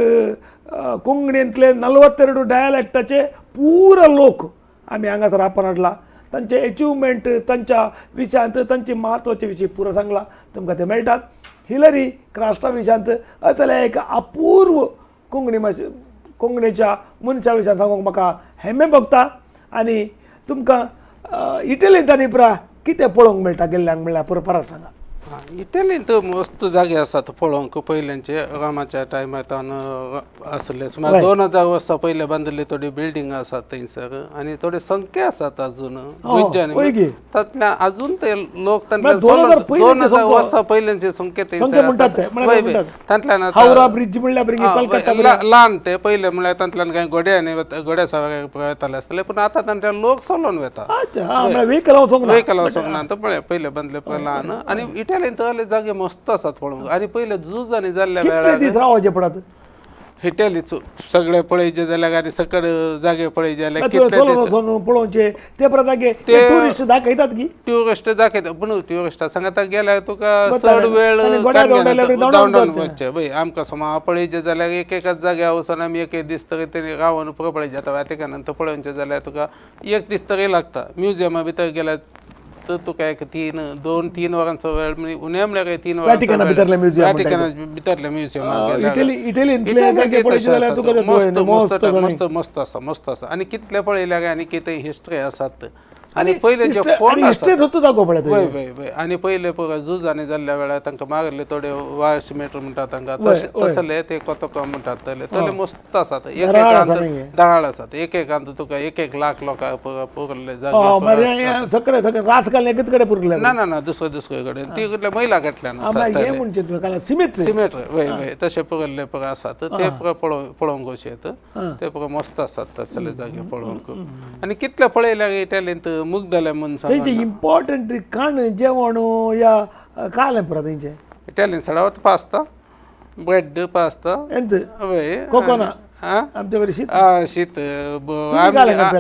कोंकणींतले 42 डायलॅक्टाचे पुरो लोक आमी हांगासर आपण हाडला. तांचे एचिवमेंट तांच्या विशयांत तांचे म्हत्वाचे विशय पुरो सांगला तुमकां ते मेळटात. हिलरी क्रास्टा विशयांत असले एक अपूर्व कोंकणीच्या मनशा विशयान सांगूंक म्हाका हेमे भोगता आनी तुमकां इटलींत आनी पुरा कितें पळोवंक मेळटा गेल्ल्यांक म्हणल्यार पुरो परत सांगा. इटलींत मस्त जागे आसात पळोवंक. पयल्यांचे रामाच्या टायमांतल्यान आसले सुमार 2000 वर्सां पयले बांदलेली थोडी बिल्डींग आसात थंयसर आनी थोडे संख्या आसात अजून तातूंतल्यान अजून ते लोक 2000 वर्सां पयल्यांचे संख्या थंयसर तातूंतल्यान ल्हान ते पयले म्हळ्यार तातूंतल्यान कांय घोड्या सवाऱ्याक येताले आसतले पूण आतां तांच्यान लोक चलोवन वता व्हेकल वचोंक ना पयले बांदले पळय ल्हान आनी इटलींत तले जागे मस्त आसात पळोवंक. आनी पयले झुजांनी जाल्ल्या वेळार इटलीचो सगळे पळयचे जाल्यार आनी सकयल जागे पळयचे जाल्यार पळोवचे ते जागे टुरिस्ट दाखयतात की ट्युरिस्ट दाखयतात पूण ट्युरिस्टा सांगता गेल्यार तुका चड वेळ वचचें आमकां समज पळयचे जाल्यार एकेकाच जाग्यार वचून आमी एक दीस तरी तरी रावन पुरो पळयचे आतां वॅटिकनांत पळोवचें जाल्यार तुका एक दीस तरी लागता. म्युजियमा भितर गेल्यार तुका एक 2-3 वरांचो वेळ म्हणजे उणे म्हळ्यार 3 वरांचो भितरल्या म्युजियमाक मस्त आसा आनी कितले पळयल्यार आनी कितें हिस्ट्री आसात आनी पयलेचे फोन आनी पयले पळय झुजांनी जाल्ल्या वेळार तांकां मारले थोडे वायस मेटर म्हणटात तांकां तसले ते कोतोका म्हणटात तले मस्त आसात. एक दाळ आसात एक तुका 1 लाख लोकां पुरले जागे ना दुसरे कडेन ती महिला गटल्यान सिमेंट वय तशे पुरले पळय आसात ते पळोवंक वचेत ते पळय मस्त आसात तसले जागे पळोवंक. आनी कितले पळयल्यार इटलींत मुग्धले म्हणून इम्पॉर्टंट खाण जेवण या कालें पुरा तेंचे इटलीन सडावत पास्ता ब्रेड पास्ता कोकोना आमच्या बरी शीत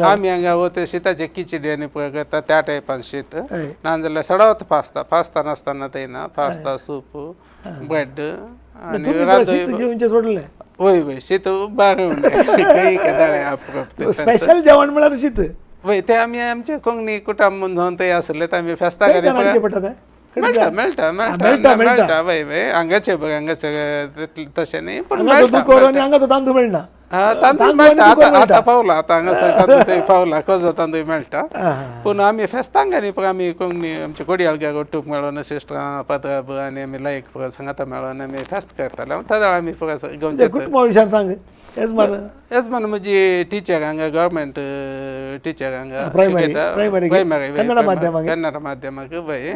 आमी हांगा वता शिताचे खिचडी आनी पळय करता त्या टायपान शीत नाजाल्यार सडावत पास्ता नासतना थंयना पास्ता सूप ब्रेड आनी सोडले वय शीत बारे स्पेशल जेवण म्हळ्यार शीत वय ते आमी आमचे कोंकणी कुटुंब म्हणून थंय आसले आमी फेस्ताक मेळटा वय हांगाचे पळय हांगाचे तशें न्ही पूण तांदूळ मेळना तांदूळ मेळटा आतां पावला आतां हांगासर तांदूळ थंय पावला कसो तांदूळ मेळटा पूण आमी फेस्तांक आनी पळय आमी कोंकणी आमचे कोडयाळग्याक ओट्टूक मेळोन सिस्टरां पात्रां आनी आमी लायक पळय सांगाता मेळोन आमी फेस्त करताले त्या आमी पळय घेवन सांग यजमान म्हजी टिचर हांगा गव्हर्मेंट टिचर हांगा प्रायमरी कन्नड माध्यमाक वय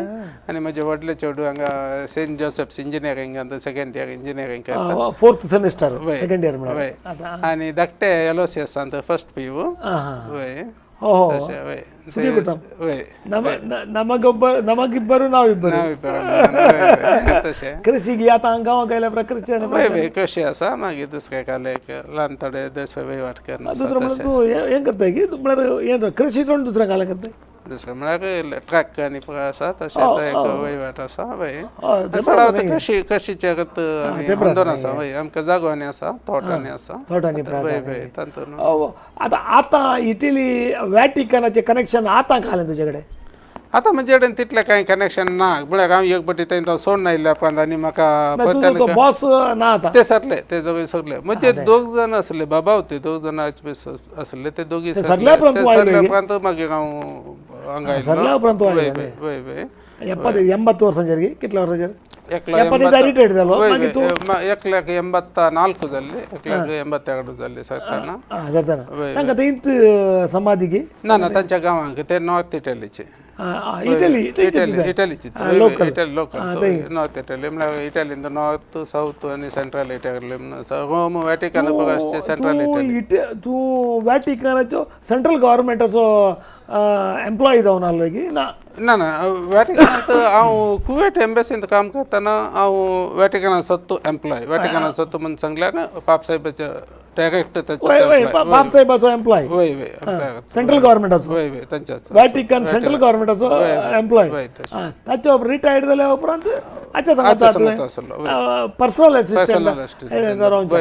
आनी म्हजे व्हडले चेडूं हांगा सेंट जोसेफ्स इंजिनियरींगांत 2nd इयर इंजिनियरींग करता 4th सेमिस्टर 2nd इयर वय आनी धाकटे एलोसियसांत 1st PU वय हो हो तशें वय सुखी कुटुंब. वय ನಮಗಿಬ್ಬರು ನಾವಿಬ್ಬರು तशें कृषी आता गांवांत गेल्या प्रकारचे वय वय कशी आसा मागीर दुसऱ्या काले ल्हान थोडे दस वयवाट करना दुसरं म्हणजे तू हें करताय की म्हळ्यार हें कृषी सोडून दुसऱ्या काला करताय दुसरें म्हळ्यार ट्रक आनी आसा तशें एक वयवाट आसा वय सडा कशीचे आमी बंदोन आसा वय आमकां जागोवानी आसा तोटांनी आसा थोटांनी वय वय तातूंत आता इटली वॅटिकनाचें कनेक्शन आतां घालें तुजे कडेन आतां म्हजे कडेन तितलें कांय कनेक्शन ना म्हळ्यार हांव एक फावटी थंय सोडून आयिल्ल्या पांत आनी म्हाका तो बॉस ना आता ते सरले ते दोगूय सरले म्हणजे दोग जाण आसले बाबा होते दोग जाण आसले ते दोगी सरले उपरांत मागीर हांव हांगा सरल्या उपरांत तूं वय वय वय वय 80 वर्सांचेर कितल्या वर्सांचेर एकल्याक 84 जाल्ले एकल्याक 82 जाल्ले सरताना तांकां थंयच समाधी की ना ना तांच्या गांवांक ते नॉर्थ इटलीचे इटलीचे लोकल नॉर्थ इटली म्हळ्यार इटलीन नॉर्थ सावथ आनी central Italy Rome Vatican central Italy तूं वॅटिकनाचो सेंट्रल गव्हर्मेंटाचो एम्प्लॉय जावन आसलो की ना ना ना वॅटिकनांत हांव कुवेट एम्बेसींत काम करतना हांव वॅटिकनांत सत्तो एम्प्लॉय वॅटिकनांत सत्तो म्हणून सांगल्यार पाप साहेबाचे डायरेक्ट पाप साहेबाचो एम्प्लॉय वय वय सेंट्रल गव्हर्मेंटाचो वय वय तांच्याच वॅटिकन सेंट्रल गव्हर्मेंटाचो एम्प्लॉय ताचे रिटायर्ड जाल्या उपरांत अच्छा सांगात पर्सनल असिस्टंट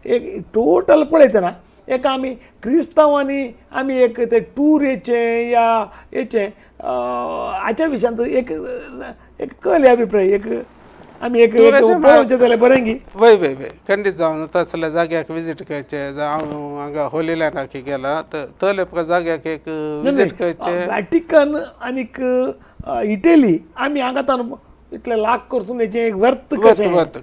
एक टोटल पळयतना एक आमी क्रिस्तांवांनी आमी एक ते टूर येचे या हेचे हाच्या विशयांत एक कळले अभिप्राय एक आमी एक पळोवचें जाल्यार बरें की वय वय वय खंडीत जावन तसल्या जाग्याक विजीट करचे हांव हांगा होली लँडाक गेला तले जाग्याक एक विजीट करचे वॅटिकन आनीक इटली आमी हांगा इतले लाख करसून हेचें एक वर्थ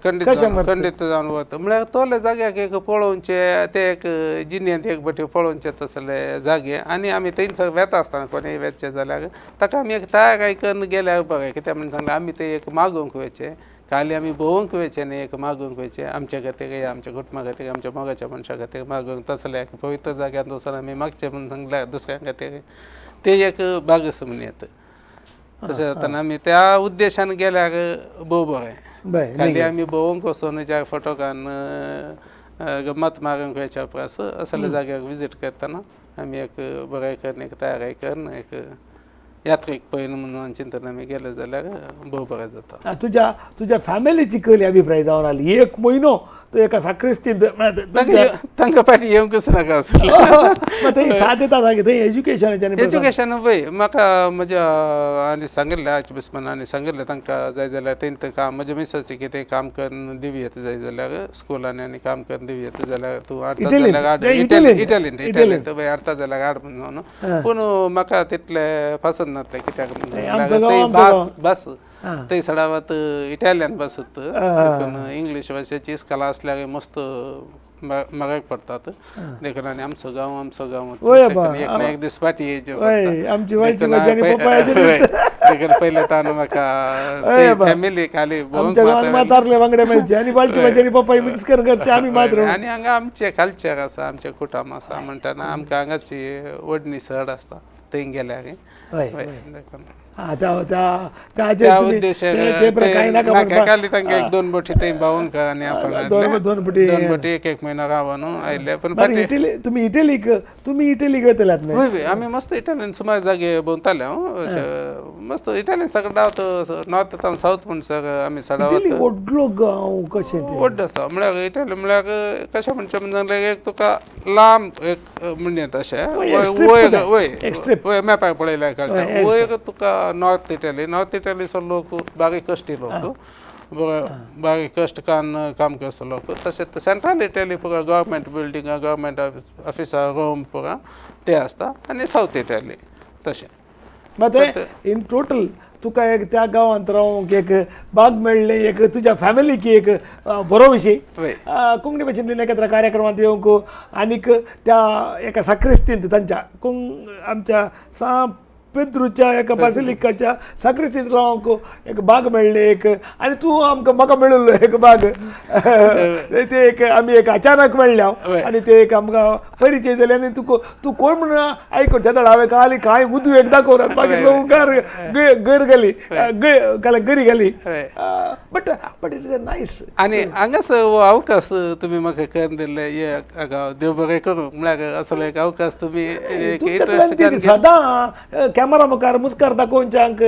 खंडीत जावन वता म्हळ्यार तोले जाग्याक एक पळोवचे ते एक जिन्यांत एक फावटी पळोवचे तसले जागे आनी आमी थंयसर वेता आसतना कोणेय वेचचे जाल्यार ताका आमी एक तयारी करून गेल्यार बरें कित्याक म्हण सांगलें आमी ते एक मागूंक वयचे खाली आमी भोवूंक वयचे न्ही एक मागूंक वयचे आमच्या खातीर आमच्या कुटुंबा खातीर आमच्या मोगाच्या मनशा खातीर मागूंक तसले एक पवित्र जाग्यार वचून आमी मागचे म्हण सांगल्यार दुसऱ्या खातीर ते एक बागस म्हण येता तशें जातना आमी त्या उद्देशान गेल्यार भोव बरें खाली आमी भोवूंक वचून ज्या फोटो काडून गम्मत मारूंक वयच्या परस असले जाग्याक विजीट करतना आमी एक बरें करून एक तयारी करून एक यात्रेक पळयन म्हणून चिंतन आमी गेले जाल्यार भोव बरें जाता तुज्या फॅमिलीची कळली अभिप्राय जावन आली 1 म्हयनो तूं एका साक्रिस्तींत तांकां फाटीं येवंकच नाका थंय साथ येता सारकें थंय एज्युकेशन वय म्हाका म्हज्या आनी सांगिल्लें आर्चबिशपान आनी सांगिल्लें तांकां जाय जाल्यार थंय काम म्हज्या मिसेसी कितें काम करून दिवी येता जाय जाल्यार स्कुलांनी आनी काम करून दिवी येता जाल्यार तूं हाडटा जाल्यार हाड इटलींत वय हाडटा जाल्यार हाड म्हणून पूण म्हाका तितलें पसंद नासलें कित्याक बस थंय सडावत इटालियन बसत इंग्लीश भाशेची इस्कला असल्यार मस्त म्हारग पडतात देखून आनी आमचो गांव एक ना एक दीस फाटी येवचे देखून पयले तान म्हाका फॅमिली खाली आनी हांगा आमचे कल्चर आसा आमचे कुटुंब आसा म्हणटना आमकां हांगाची व्हडली सड आसता थंय गेल्यार देखून खाली तांकां 1-2 बोटी थंय भावूंक आनी आपण 2 बोटी एक म्हयनो रावन आयले पूण तुमी इटलीक वयतल्यात न्हय आमी मस्त इटलीन सुमार जागे भोंवताले मस्त इटलीन सगळें डावत नॉर्थ तावन सावथ पूण सगळें आमी सडावत व्हडलो गांव कशें व्हड आसा म्हळ्यार इटली म्हळ्यार कशें म्हणचें म्हणल्यार एक तुका लांब एक म्हणजे तशें वय मॅपार पळयल्यार कळटा वयर तुका नॉर्थ इटलीचो लोक बारीक कश्टी लोक बारीक कश्ट काम करचो लोक तशेंच सेंट्रल इटली पुरा गव्हर्मेंट बिल्डिंगां गव्हर्मेंट ऑफिसां रोम पुरा ते आसता आनी सावथ इटली तशें मागीर इन टोटल तुका एक त्या गांवांत रावंक एक बाग मेळ्ळें एक तुज्या फॅमिलीक एक बरो विशय कोंकणी भाशेंतल्यान एकत्र कार्यक्रमांत येवंक आनीक त्या एका साक्रिस्तींत तांच्या आमच्या पेद्रूच्या एका बासिलिकाच्या साक्रिस्तींत रावंक एक बाग मेळ्ळें एक, आनी तूं आमकां म्हाका मेळिल्लो एक बाग ते एक आमी एक अचानक मेळ्ळ्या आनी ते एक आमकां परिचय जाले आनी तूं कोण म्हणून आयकून त्या हांवें काली कांय उद्वेग दाखोवनात मागीर लोक घर गेली घरी गेली but it is a nice. आनी हांगासर हो अवकाश तुमी म्हाका करून दिल्ले देव बरें करूं म्हळ्यार असलो एक अवकाश तुमी एक इंट्रस्ट सदां कॅमेरा मुखार मुस्कार दाखोवच्यांक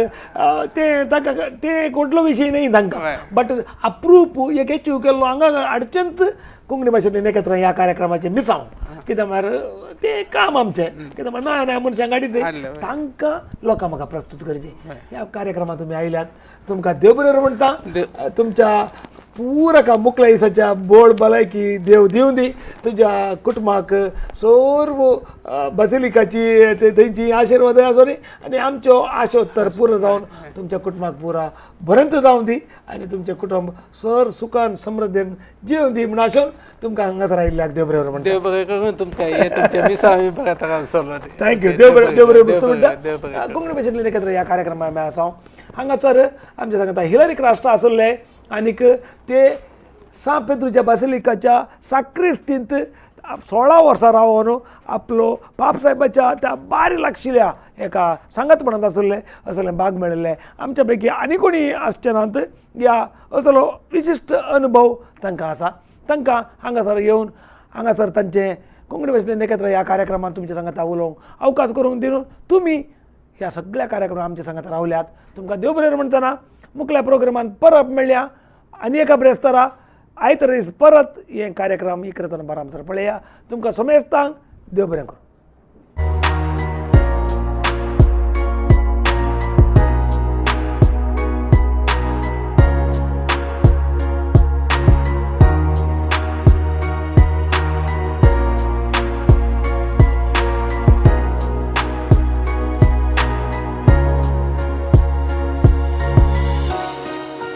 ते कोटलो विशय नाही तांकां बट अप्रूप एक एचीव केल्लो हांगा अडचंत कोंकणी भाशेंतली नखेत्रां ह्या कार्यक्रमाचें मिसांव कित्याक म्हळ्यार ते काम आमचें कित्याक नव्या नव्या मनशांक हाडीत तांकां लोकां म्हाका प्रस्तूत करची. ह्या कार्यक्रमांत तुमी आयल्यात तुमकां देव बरें म्हणटा. तुमच्या पुरा मुखल्या दिसाच्या बोड भलायकी देव दिवं दी. तुज्या कुटुंबाक सर्व बासिलिकाची तेंची आशिर्वाद आसूं दी आनी आमच्यो आशो तर पुरो जावन तुमच्या कुटुंबाक पुरा बरेंत जावं दी आनी तुमचें कुटुंब सर सुखान समृद्धीन जिवन दी म्हण आशोन तुमकां हांगासर आयिल्ल्याक देव बरें म्हणटा. देव बरें करून तुमकां हे तुमच्या मिसांनी बरें चलो. थँक्यू. देव बरें म्हणटा. कोंकणी भाशेंतली नखेत्र ह्या कार्यक्रमांत आमी आसां. हांगासर आमचे सांगता हिलरी क्रास्ट आसले आनीक ते सा पेद्रूच्या बासिलिकाच्या साक्रिस्तींत 16 वर्सां रावन आपलो पाप साहेबाच्या त्या बारीक आशिल्ल्या एका सांगत म्हणत असले बाग मेळिल्ले. आमच्या पैकी आनी कोणी आसचे नात. ह्या असलो विशिश्ट अनुभव तांकां आसा. तांकां हांगासर येवन हांगासर तांचे कोंकणी भाशेंतले नखेत्र ह्या कार्यक्रमांत तुमच्या सांगता उलोवंक अवकाश करूंक दिवन तुमी ह्या सगळ्या कार्यक्रमांत आमच्या सांगता रावल्यात. तुमकां देव बरें म्हणटना मुखल्या प्रोग्रामांत परत मेळ्ळ्या आनी एका ब्रेस्तारा आयतार दीस परत हे कार्यक्रम इकरतना बारामसर पळया. तुमकां समेस्तांक देव बरें करूं.